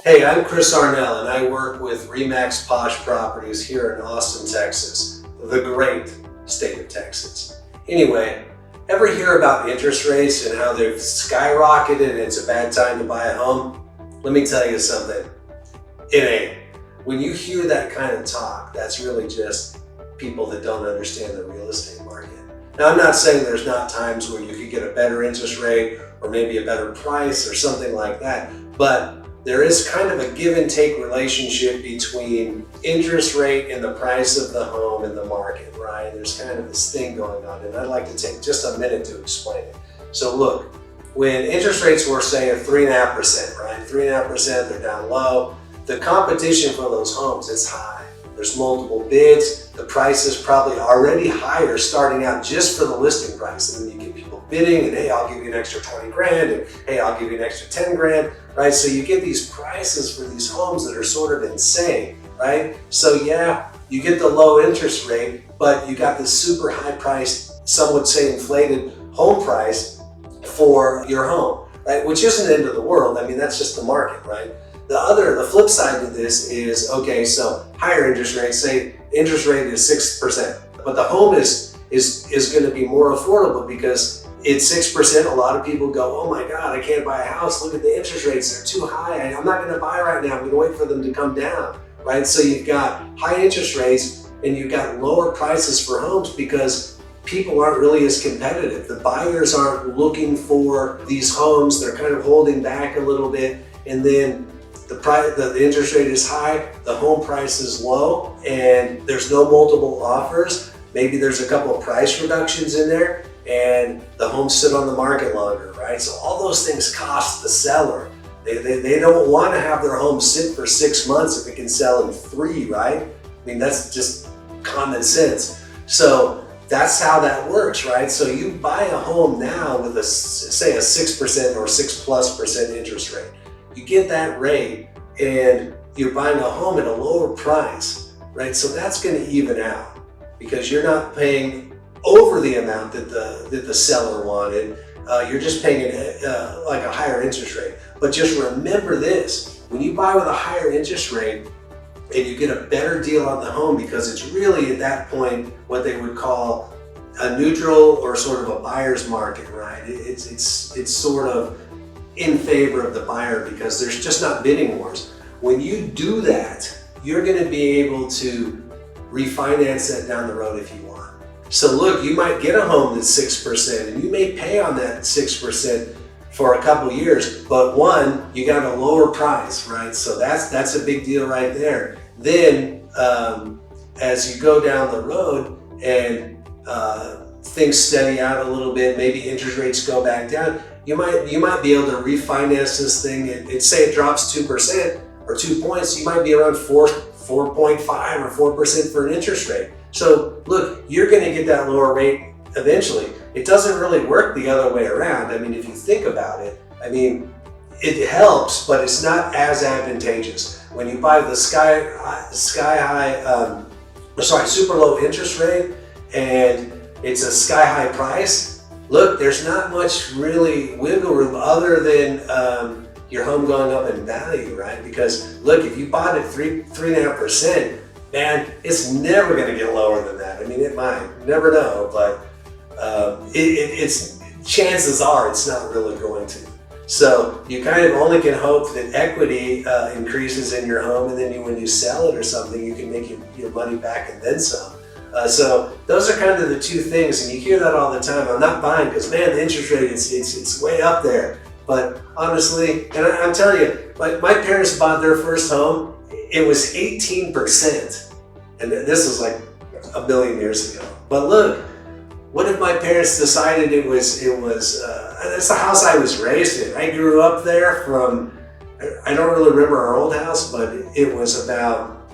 Hey, I'm Chris Arnell and I work with RE/MAX Posh Properties here in Austin, Texas, the great state of Texas. Anyway, ever hear about interest rates and how they've skyrocketed and it's a bad time to buy a home? Let me tell you something, it ain't. When you hear that kind of talk, that's really just people that don't understand the real estate market. Now, I'm not saying there's not times where you could get a better interest rate or maybe a better price or something like that, but there is kind of a give and take relationship between interest rate and the price of the home and the market, right? There's kind of this thing going on, and I'd like to take just a minute to explain it. So look, when interest rates were, say, at 3.5%, right? 3.5%, they're down low. The competition for those homes is high. There's multiple bids. The price is probably already higher starting out just for the listing price. And then you get people bidding and, hey, I'll give you an extra 20 grand and hey, I'll give you an extra 10 grand, right? So you get these prices for these homes that are sort of insane, right? So yeah, you get the low interest rate, but you got this super high priced, some would say inflated home price for your home, right? Which isn't the end of the world. I mean, that's just the market, right? The flip side to this is, okay, so higher interest rates, say interest rate is 6%, but the home is going to be more affordable because it's 6%. A lot of people go, oh my God, I can't buy a house. Look at the interest rates, they're too high. I'm not going to buy right now. I'm going to wait for them to come down, right? So you've got high interest rates and you've got lower prices for homes because people aren't really as competitive. The buyers aren't looking for these homes. They're kind of holding back a little bit, and then the interest rate is high, the home price is low, and there's no multiple offers. Maybe there's a couple of price reductions in there, and the homes sit on the market longer, right? So all those things cost the seller. They don't want to have their home sit for 6 months if it can sell in 3, right? I mean, that's just common sense. So that's how that works, right? So you buy a home now with say a 6% or 6+% interest rate. You get that rate and you're buying a home at a lower price, right? So that's going to even out because you're not paying over the amount that the seller wanted. You're just paying like a higher interest rate. But just remember this, when you buy with a higher interest rate and you get a better deal on the home because it's really at that point what they would call a neutral or sort of a buyer's market, right? It's sort of in favor of the buyer because there's just not bidding wars. When you do that, you're going to be able to refinance that down the road if you want. So look, you might get a home that's 6% and you may pay on that 6% for a couple years, but one, you got a lower price, right? So that's a big deal right there. Then as you go down the road and things steady out a little bit, maybe interest rates go back down, you might be able to refinance this thing and say it drops 2% or 2 points, you might be around 4.5 or 4% for an interest rate. So look, you're going to get that lower rate eventually. It doesn't really work the other way around. I mean, if you think about it, I mean, it helps, but it's not as advantageous. When you buy the super low interest rate and it's a sky high price, look, there's not much really wiggle room other than your home going up in value, right? Because look, if you bought it 3.5%, man, it's never going to get lower than that. I mean, it might, you never know, but it's chances are it's not really going to. So you kind of only can hope that equity increases in your home, and then when you sell it or something, you can make your money back and then some. So those are kind of the two things, and you hear that all the time. I'm not buying because, man, the interest rate it's way up there. But honestly, and I'm telling you, like my parents bought their first home, it was 18%, and this was like a million years ago. But look, what if my parents decided it was it's the house I was raised in. I grew up there from, I don't really remember our old house, but it was about,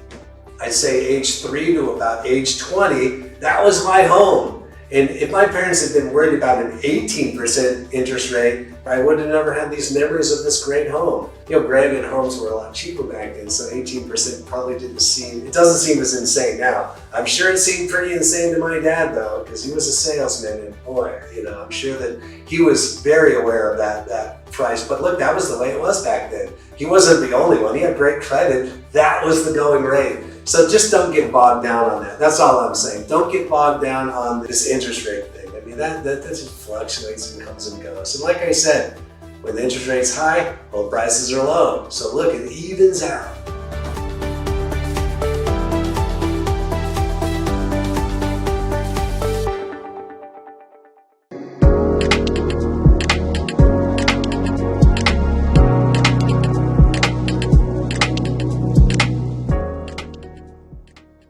I'd say age 3 to about age 20, that was my home. And if my parents had been worried about an 18% interest rate, I would have never had these memories of this great home. You know, granted, homes were a lot cheaper back then, so 18% probably it doesn't seem as insane now. I'm sure it seemed pretty insane to my dad though, because he was a salesman, and boy, you know, I'm sure that he was very aware of that price. But look, that was the way it was back then. He wasn't the only one. He had great credit. That was the going rate. So just don't get bogged down on that. That's all I'm saying. Don't get bogged down on this interest rate thing. I mean, that just fluctuates and comes and goes. And like I said, when the interest rate's high, well, prices are low. So look, it evens out.